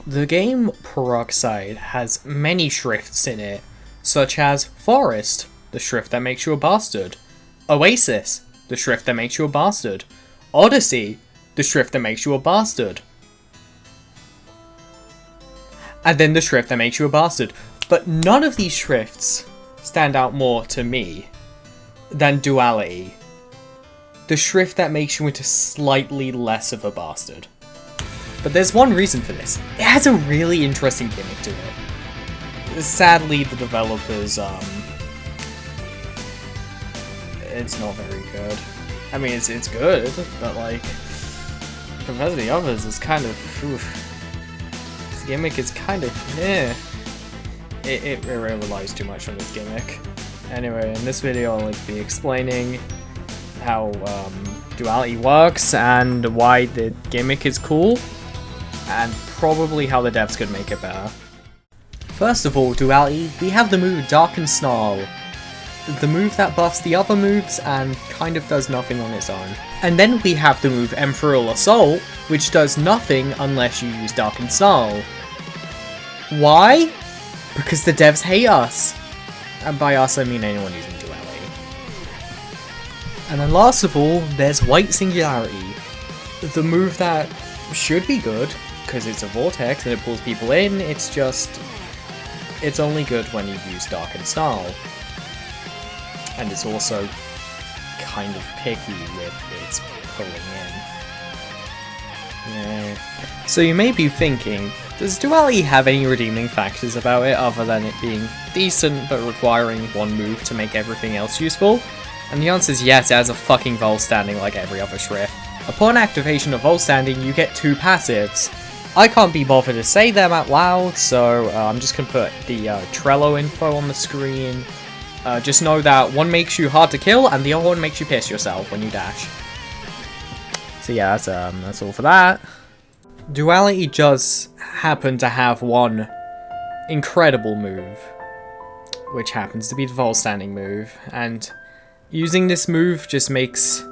The game PEROXIDE has many shrifts in it, such as Forest, the shrift that makes you a bastard, Oasis, the shrift that makes you a bastard, Odyssey, the shrift that makes you a bastard, and then the shrift that makes you a bastard. But none of these shrifts stand out more to me than Duality, the shrift that makes you into slightly less of a bastard. But there's one reason for this. It has a really interesting gimmick to it. Sadly, the developers, it's not very good. I mean, it's good, but like, compared to the others, it's kind of, this gimmick is kind of, It relies too much on this gimmick. Anyway, in this video I'll be explaining how Duality works and why the gimmick is cool, and probably how the devs could make it better. First of all, Duality, we have the move Dark and Snarl, the move that buffs the other moves and kind of does nothing on its own. And then we have the move Ethereal Assault, which does nothing unless you use Dark and Snarl. Why? Because the devs hate us. And by us I mean anyone using Duality. And then last of all, there's White Singularity, the move that should be good, because it's a vortex and it pulls people in, it's only good when you use Dark and Snarl. And it's also kind of picky with its pulling in. Yeah. So you may be thinking, does Duality have any redeeming factors about it other than it being decent but requiring one move to make everything else useful? And the answer is yes, it has a fucking Vol Standing like every other shrift. Upon activation of Vol Standing, you get two passives. I can't be bothered to say them out loud, so I'm just gonna put the Trello info on the screen. Just know that one makes you hard to kill, and the other one makes you piss yourself when you dash. So yeah, that's all for that. Duality does happen to have one incredible move, which happens to be the Vol Standing move, and using this move just makes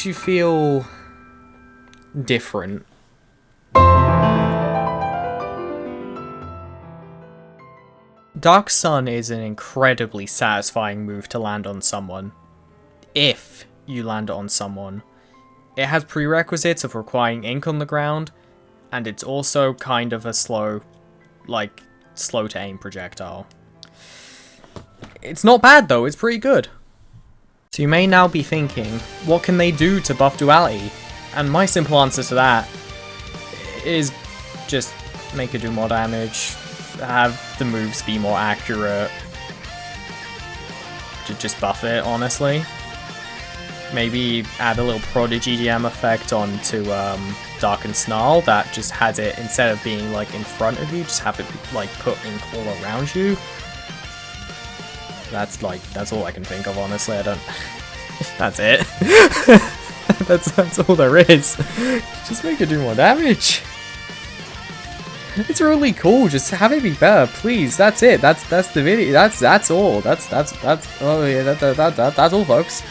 you feel different. Dark Sun is an incredibly satisfying move to land on someone, if you land it on someone. It has prerequisites of requiring ink on the ground, and it's also kind of a slow to aim projectile. It's not bad though, it's pretty good. So you may now be thinking, what can they do to buff Duality? And my simple answer to that is just make it do more damage, have the moves be more accurate, just buff it, honestly. Maybe add a little Prodigy EDM effect onto Dark and Snarl that just has it, instead of being like in front of you, just have it like put ink all around you. That's all I can think of, honestly. I don't... That's it. that's all there is. Just make it do more damage. It's really cool. Just have it be better, please. That's it. That's the video. That's all. That's oh yeah. That's all, folks.